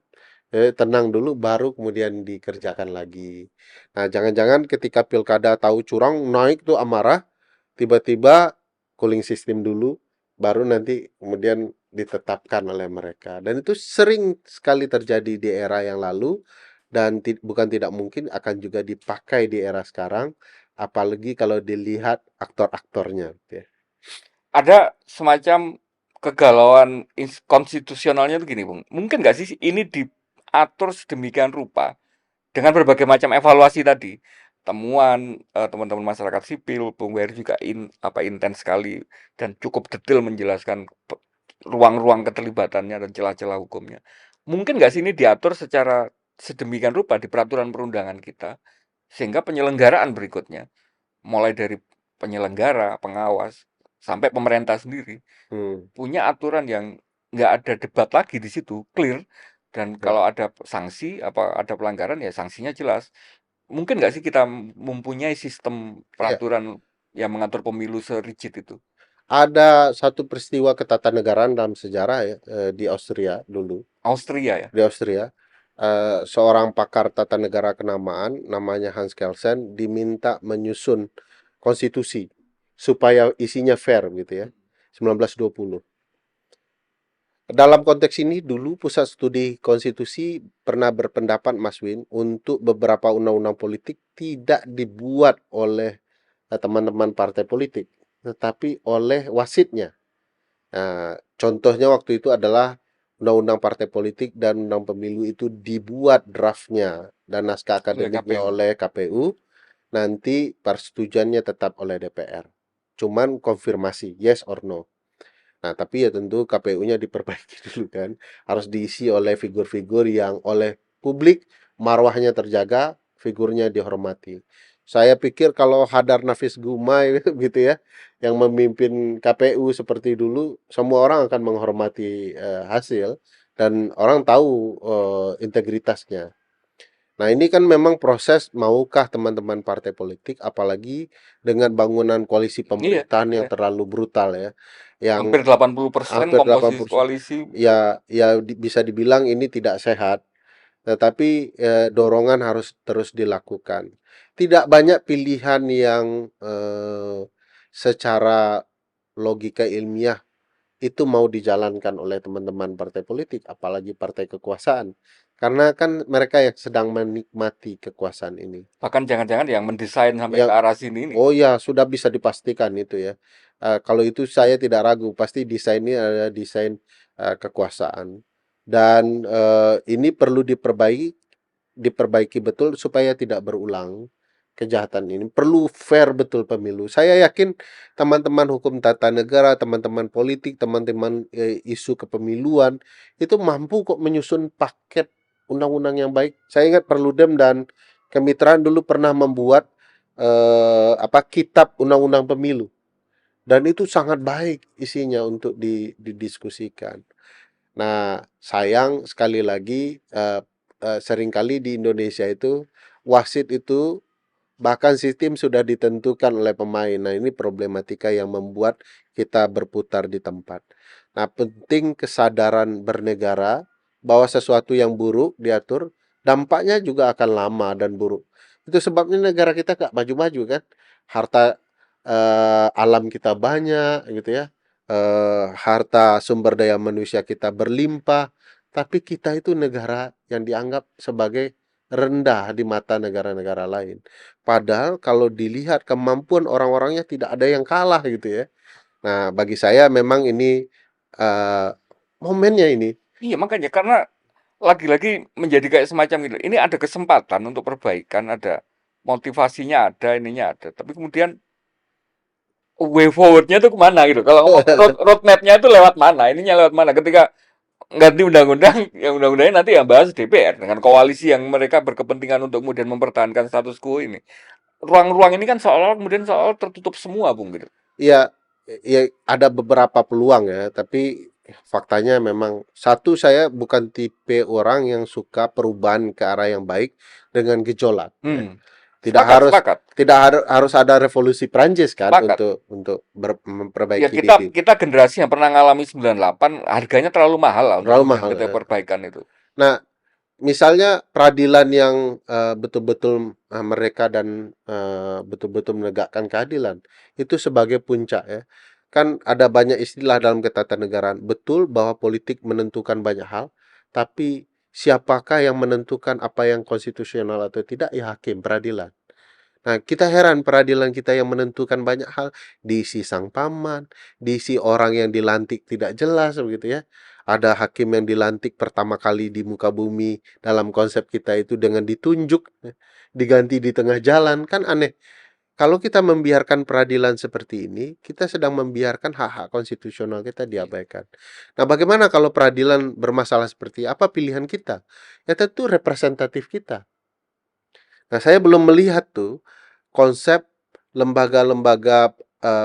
Tenang dulu baru kemudian dikerjakan lagi. Nah, jangan-jangan ketika pilkada tahu curang naik tuh amarah, tiba-tiba cooling system dulu, baru nanti kemudian ditetapkan oleh mereka. Dan itu sering sekali terjadi di era yang lalu dan bukan tidak mungkin akan juga dipakai di era sekarang, apalagi kalau dilihat aktor-aktornya gitu ya. Ada semacam kegalauan konstitusionalnya itu gini, Bung. Mungkin nggak sih ini diatur sedemikian rupa dengan berbagai macam evaluasi tadi, temuan teman-teman masyarakat sipil, Bung Wery juga intens sekali dan cukup detail menjelaskan ruang-ruang keterlibatannya dan celah-celah hukumnya. Mungkin nggak sih ini diatur secara sedemikian rupa di peraturan perundangan kita, sehingga penyelenggaraan berikutnya, mulai dari penyelenggara, pengawas, sampai pemerintah sendiri, Hmm, punya aturan yang nggak ada debat lagi di situ, clear. Dan ya. kalau ada sanksi, apa ada pelanggaran ya sanksinya jelas. Mungkin nggak sih kita mempunyai sistem Iya. peraturan yang mengatur pemilu serigid itu? Ada satu peristiwa ketatanegaraan dalam sejarah ya, di Austria dulu. Austria ya? Di Austria, seorang pakar tata negara kenamaan namanya Hans Kelsen diminta menyusun konstitusi supaya isinya fair gitu ya. 1920. Dalam konteks ini dulu Pusat Studi Konstitusi pernah berpendapat Mas Win untuk beberapa undang-undang politik tidak dibuat oleh teman-teman partai politik, tetapi oleh wasitnya. Nah, contohnya waktu itu adalah undang-undang partai politik dan undang pemilu itu dibuat draftnya dan naskah oleh akademiknya KPU. oleh KPU, nanti persetujuannya tetap oleh DPR. Cuman konfirmasi yes or no. Nah, tapi ya tentu KPU-nya diperbaiki dulu kan. Harus diisi oleh figur-figur yang oleh publik marwahnya terjaga, figurnya dihormati. Saya pikir kalau Hadar Nafis Gumai gitu ya, yang memimpin KPU seperti dulu, semua orang akan menghormati hasil dan orang tahu integritasnya. Nah, ini kan memang proses maukah teman-teman partai politik apalagi dengan bangunan koalisi Iya, pemerintahan yang iya. terlalu brutal ya, Hampir yang 80% hampir komposisi 80%. koalisi. Ya bisa dibilang ini tidak sehat, tetapi dorongan harus terus dilakukan. Tidak banyak pilihan yang secara logika ilmiah itu mau dijalankan oleh teman-teman partai politik, apalagi partai kekuasaan. Karena kan mereka yang sedang menikmati kekuasaan ini. Bahkan jangan-jangan yang mendesain sampai ke Yang arah sini ini. oh ya, sudah bisa dipastikan itu ya. Kalau itu saya tidak ragu, pasti desainnya adalah desain kekuasaan. Dan ini perlu diperbaiki betul supaya tidak berulang kejahatan ini. Perlu fair betul pemilu. Saya yakin teman-teman hukum tata negara, teman-teman politik, teman-teman isu kepemiluan itu mampu kok menyusun paket undang-undang yang baik. Saya ingat Perludem dan Kemitraan dulu pernah membuat kitab undang-undang pemilu dan itu sangat baik isinya untuk didiskusikan. Nah, sayang sekali lagi seringkali di Indonesia itu wasit itu bahkan sistem sudah ditentukan oleh pemain. Nah, ini problematika yang membuat kita berputar di tempat. Nah, penting kesadaran bernegara bahwa sesuatu yang buruk diatur, dampaknya juga akan lama dan buruk. Itu sebabnya negara kita gak maju-maju kan. Harta alam kita banyak gitu ya. Harta sumber daya manusia kita berlimpah, tapi kita itu negara yang dianggap sebagai rendah di mata negara-negara lain. Padahal kalau dilihat kemampuan orang-orangnya tidak ada yang kalah gitu ya. Nah, bagi saya memang ini eee, momennya ini. Iya, makanya karena lagi-lagi menjadi kayak semacam gitu. Ini ada kesempatan untuk perbaikan, ada motivasinya ada, ininya ada. Tapi kemudian way forward-nya tuh kemana gitu. Kalau ngomong roadmap-nya itu lewat mana, ininya lewat mana. Ketika ganti undang-undang, yang undang-undangnya nanti yang bahas DPR dengan koalisi yang mereka berkepentingan untuk kemudian mempertahankan status quo ini. Ruang-ruang ini kan seolah kemudian seolah tertutup semua, Bung gitu. Ya, ya ada beberapa peluang ya, tapi faktanya memang satu saya bukan tipe orang yang suka perubahan ke arah yang baik dengan gejolak ya. Hmm. Tidak Sepakat, harus sepakat, tidak harus ada revolusi Prancis kan sepakat. untuk Ya memperbaiki kita diri. kita generasi yang pernah ngalami 98, harganya terlalu mahal lah untuk Terlalu kemudian mahal. kita perbaikan itu. Nah, misalnya peradilan yang betul-betul mereka dan betul-betul menegakkan keadilan itu sebagai puncak ya. Kan ada banyak istilah dalam ketatanegaraan. Betul bahwa politik menentukan banyak hal, tapi siapakah yang menentukan apa yang konstitusional atau tidak? Ya hakim, peradilan. Nah, kita heran peradilan kita yang menentukan banyak hal, diisi sang paman, diisi orang yang dilantik tidak jelas begitu ya. Ada hakim yang dilantik pertama kali di muka bumi dalam konsep kita itu dengan ditunjuk, diganti di tengah jalan, kan aneh. Kalau kita membiarkan peradilan seperti ini, kita sedang membiarkan hak-hak konstitusional kita diabaikan. Nah, bagaimana kalau peradilan bermasalah seperti apa pilihan kita? Ya tentu representatif kita. Nah, saya belum melihat tuh konsep lembaga-lembaga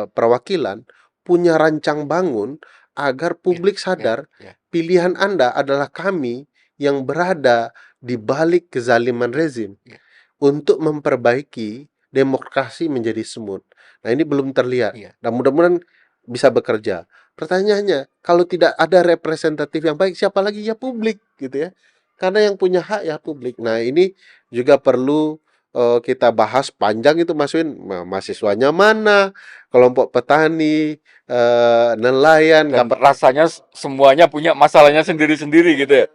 perwakilan punya rancang bangun agar Ya, publik ya, sadar ya. pilihan Anda adalah kami yang berada di balik kezaliman rezim Ya, untuk memperbaiki demokrasi menjadi smooth. Nah, ini belum terlihat. iya. Dan mudah-mudahan bisa bekerja. Pertanyaannya, kalau tidak ada representatif yang baik, siapa lagi? Ya publik gitu ya. Karena yang punya hak ya publik. Nah, ini juga perlu kita bahas panjang itu Mas Win. Mahasiswanya mana, kelompok petani, nelayan, Dan kapal. rasanya semuanya punya masalahnya sendiri-sendiri gitu ya.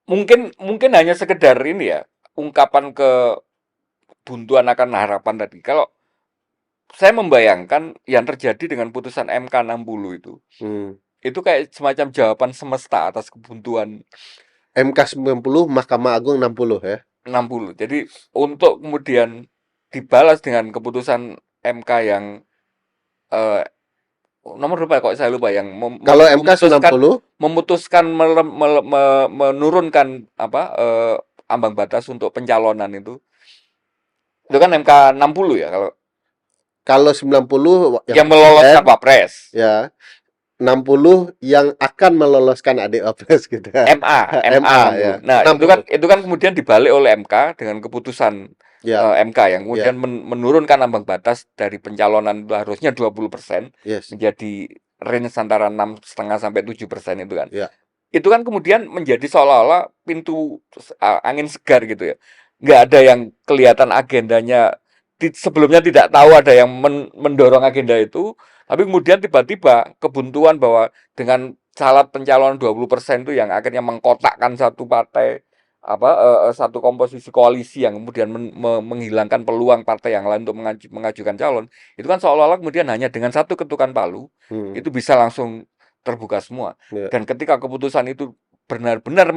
Mungkin mungkin hanya sekedar ini ya, ungkapan kebuntuan akan harapan tadi. Kalau saya membayangkan yang terjadi dengan putusan MK 60 itu kayak semacam jawaban semesta atas kebuntuan MK 90, Mahkamah Agung 60 ya. 60. Jadi untuk kemudian dibalas dengan keputusan MK yang eh, nomor berapa kok saya lupa, yang Kalau MK 90, memutuskan menurunkan apa ambang batas untuk pencalonan itu kan MK 60 ya, kalau 90 yang yang meloloskan presiden, Wapres. ya. 60 yang akan meloloskan adik Wapres gitu ya. MA MA ya. 60. Nah, 60. itu kan kemudian dibalik oleh MK dengan keputusan Ya, MK yang ya. kemudian menurunkan ambang batas dari pencalonan itu harusnya 20% Yes. menjadi range antara 6,5 sampai 7% itu kan. Ya. Itu kan kemudian menjadi seolah-olah pintu angin segar gitu ya. Nggak ada yang kelihatan agendanya, sebelumnya tidak tahu ada yang mendorong agenda itu, tapi kemudian tiba-tiba kebuntuan bahwa dengan syarat pencalonan 20% itu yang akhirnya mengkotakkan satu partai, satu komposisi koalisi yang kemudian menghilangkan peluang partai yang lain untuk mengajukan calon. Itu kan seolah-olah kemudian hanya dengan satu ketukan palu itu bisa langsung terbuka semua. Ya. Dan ketika keputusan itu benar-benar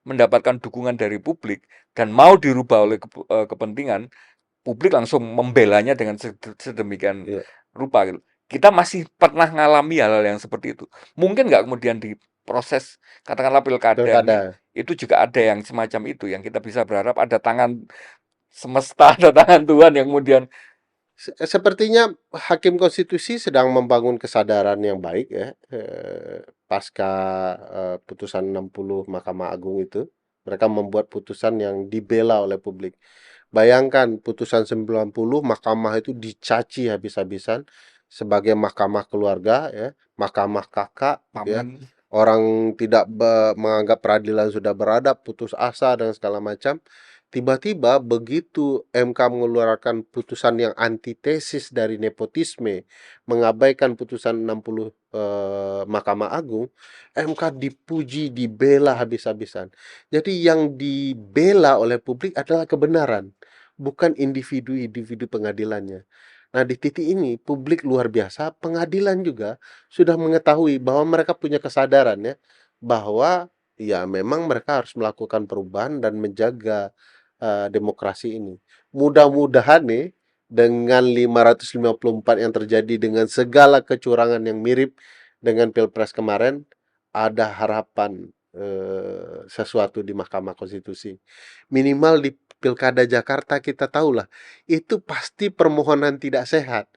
mendapatkan dukungan dari publik dan mau dirubah oleh kepentingan, publik langsung membelanya dengan sedemikian Ya. rupa gitu. Kita masih pernah ngalami hal-hal yang seperti itu. Mungkin nggak kemudian di proses katakanlah pilkada ini Pilkada. itu juga ada yang semacam itu, yang kita bisa berharap ada tangan semesta, ada tangan Tuhan yang kemudian Sepertinya Hakim Konstitusi sedang membangun kesadaran yang baik ya, pasca putusan 60 Mahkamah Agung itu. Mereka membuat putusan yang dibela oleh publik. Bayangkan putusan 90 Mahkamah itu dicaci habis-habisan sebagai mahkamah keluarga ya, mahkamah kakak ya. pamen. Orang tidak menganggap peradilan sudah beradab, putus asa dan segala macam. Tiba-tiba begitu MK mengeluarkan putusan yang antitesis dari nepotisme, mengabaikan putusan 60 Mahkamah Agung, MK dipuji, dibela habis-habisan. Jadi yang dibela oleh publik adalah kebenaran, bukan individu-individu pengadilannya. Nah, di titik ini publik luar biasa, pengadilan juga sudah mengetahui bahwa mereka punya kesadaran ya, bahwa ya memang mereka harus melakukan perubahan dan menjaga demokrasi ini. Mudah-mudahan nih dengan 554 yang terjadi dengan segala kecurangan yang mirip dengan Pilpres kemarin, ada harapan sesuatu di Mahkamah Konstitusi. Minimal di Pilkada Jakarta kita tahulah itu pasti permohonan tidak sehat.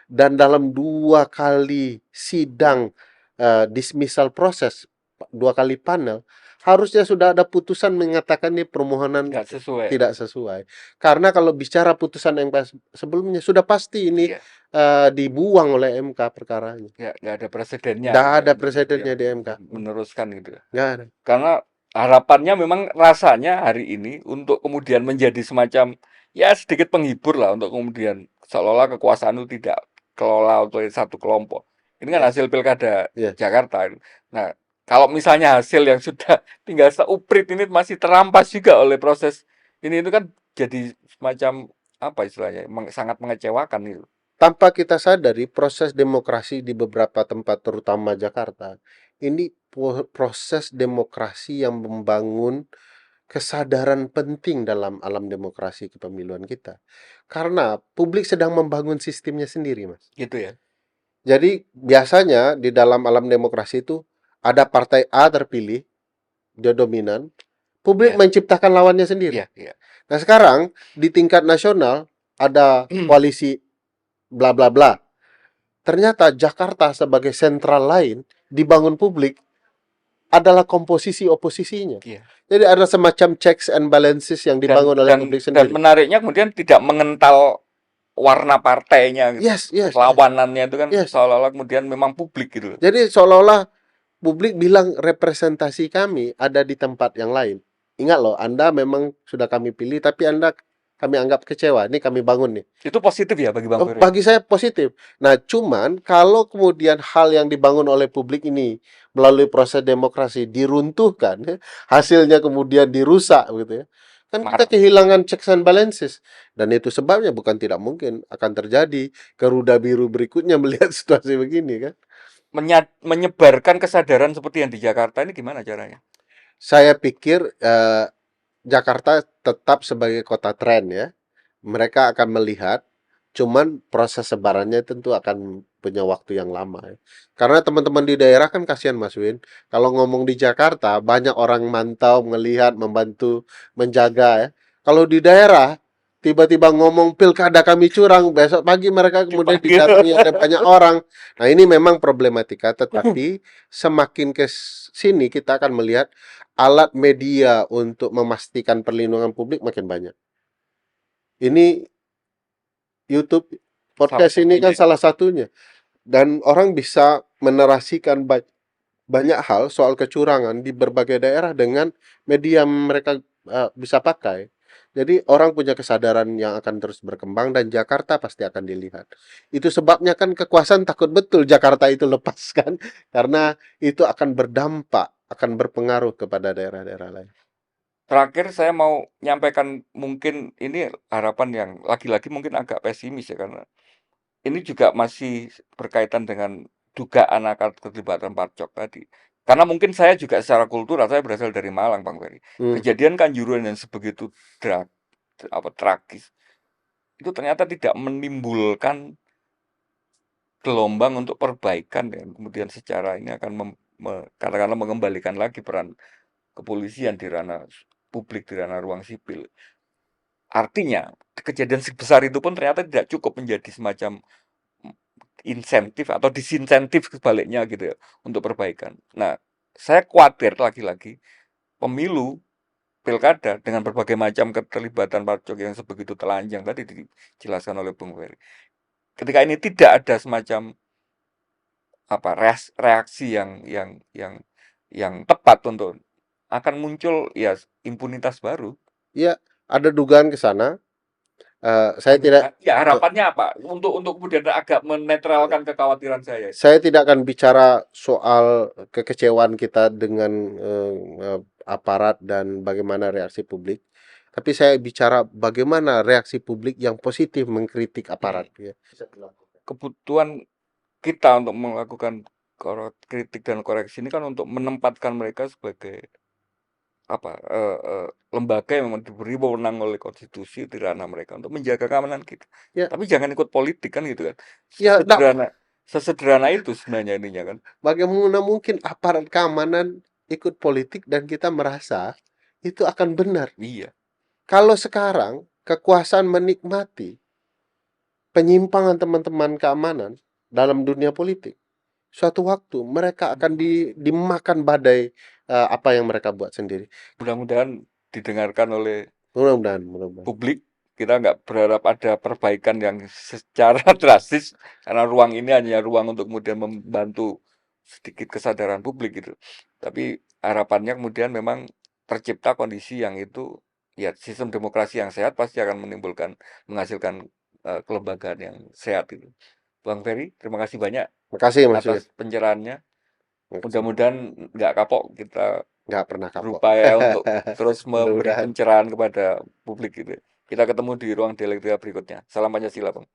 Dan dalam 2 kali sidang dismissal proses, 2 kali panel, harusnya sudah ada putusan mengatakan ini permohonan Nggak sesuai. tidak sesuai. Karena kalau bicara putusan MK sebelumnya sudah pasti ini dibuang oleh MK perkaranya. Nggak ada presidennya Nggak gitu ada ya, presidennya di MK. meneruskan gitu ya. Nggak ada. Karena harapannya memang rasanya hari ini untuk kemudian menjadi semacam ya sedikit penghibur lah, untuk kemudian seolah-olah kekuasaan itu tidak kelola oleh satu kelompok. Ini kan Yes. hasil pilkada Yes. Jakarta. Nah, kalau misalnya hasil yang sudah tinggal seuprit ini masih terampas juga oleh proses ini, itu kan jadi semacam apa istilahnya, sangat mengecewakan itu. Tanpa kita sadari proses demokrasi di beberapa tempat terutama Jakarta, ini proses demokrasi yang membangun kesadaran penting dalam alam demokrasi kepemiluan kita. Karena publik sedang membangun sistemnya sendiri, Mas. Gitu ya. Jadi biasanya di dalam alam demokrasi itu ada partai A terpilih, dia dominan, publik Ya. menciptakan lawannya sendiri. Iya, iya. Nah, sekarang di tingkat nasional ada koalisi bla bla bla. Ternyata Jakarta sebagai sentral lain dibangun publik adalah komposisi oposisinya. Iya. Jadi ada semacam checks and balances yang dibangun oleh publik Dan sendiri. menariknya kemudian tidak mengental warna partainya gitu. Yes, yes. Lawanannya itu kan Yes. seolah-olah kemudian memang publik gitu. Jadi seolah-olah publik bilang representasi kami ada di tempat yang lain. Ingat loh, Anda memang sudah kami pilih, tapi Anda kami anggap kecewa. Ini kami bangun nih. Itu positif ya bagi Bang Ferry? Bagi saya positif. Nah, cuman kalau kemudian hal yang dibangun oleh publik ini melalui proses demokrasi diruntuhkan, hasilnya kemudian dirusak gitu ya. Kan kita Marah. kehilangan checks and balances. Dan itu sebabnya bukan tidak mungkin akan terjadi Garuda Biru berikutnya melihat situasi begini kan. Menyebarkan kesadaran seperti yang di Jakarta ini gimana caranya? Saya pikir Jakarta tetap sebagai kota tren ya. Mereka akan melihat, cuman proses sebarannya tentu akan punya waktu yang lama ya. Karena teman-teman di daerah kan kasihan Mas Win. Kalau ngomong di Jakarta, banyak orang mantau, melihat, membantu, menjaga ya. Kalau di daerah, tiba-tiba ngomong pilkada kami curang, besok pagi mereka kemudian Dipanggil. didatangi ada banyak orang. Nah ini memang problematika, tetapi semakin ke sini kita akan melihat alat media untuk memastikan perlindungan publik makin banyak. Ini YouTube, Salah podcast ini kan satunya. salah satunya. Dan orang bisa menarasikan banyak hal soal kecurangan di berbagai daerah dengan media mereka bisa pakai. Jadi orang punya kesadaran yang akan terus berkembang dan Jakarta pasti akan dilihat. Itu sebabnya kan kekuasaan takut betul Jakarta itu lepas kan, karena itu akan berdampak, akan berpengaruh kepada daerah-daerah lain. Terakhir saya mau nyampaikan mungkin ini harapan yang lagi-lagi mungkin agak pesimis ya, karena ini juga masih berkaitan dengan dugaan akan keterlibatan Parcok tadi. Karena mungkin saya juga secara kultural, saya berasal dari Malang, Bang Ferry. Hmm. Kejadian Kanjuruhan yang sebegitu tragis, itu ternyata tidak menimbulkan gelombang untuk perbaikan ya. Kemudian secara ini akan katakanlah mengembalikan lagi peran kepolisian di ranah publik, di ranah ruang sipil. Artinya, kejadian sebesar itu pun ternyata tidak cukup menjadi semacam insentif atau disinsentif sebaliknya gitu ya untuk perbaikan. Nah, saya khawatir lagi-lagi pemilu pilkada dengan berbagai macam keterlibatan Parcok yang sebegitu telanjang tadi dijelaskan oleh Bung Ferry. Ketika ini tidak ada semacam apa reaksi yang tepat untuk akan muncul ya impunitas baru. Ya, ada dugaan ke sana. Saya tidak Ya harapannya apa? Untuk kemudian agak menetralkan kekhawatiran saya. Saya tidak akan bicara soal kekecewaan kita dengan aparat dan bagaimana reaksi publik, tapi saya bicara bagaimana reaksi publik yang positif mengkritik aparat. Ya. Kebutuhan kita untuk melakukan kritik dan koreksi ini kan untuk menempatkan mereka sebagai apa lembaga yang memang diberi wewenang oleh konstitusi di ranah mereka untuk menjaga keamanan kita. Ya, Tapi jangan ikut politik kan gitu kan. ya, Sesederhana itu sebenarnya ininya kan. bagaimana mungkin aparat keamanan ikut politik dan kita merasa itu akan benar? Iya. Kalau sekarang kekuasaan menikmati penyimpangan teman-teman keamanan dalam dunia politik, suatu waktu mereka akan dimakan badai apa yang mereka buat sendiri. Mudah-mudahan didengarkan oleh Mudah-mudahan. publik. Kita nggak berharap ada perbaikan yang secara drastis karena ruang ini hanya ruang untuk kemudian membantu sedikit kesadaran publik gitu. Tapi harapannya kemudian memang tercipta kondisi yang itu ya sistem demokrasi yang sehat pasti akan menghasilkan kelembagaan yang sehat itu. Bang Ferry, terima kasih banyak Makasih Mas Yud. atas pencerahannya. Makasih. Mudah-mudahan nggak kapok kita Nggak pernah kapok. berupaya untuk terus memberi Mudah-mudahan. pencerahan kepada publik gitu. Kita ketemu di ruang dialektika berikutnya. Salam Pancasila, Bang.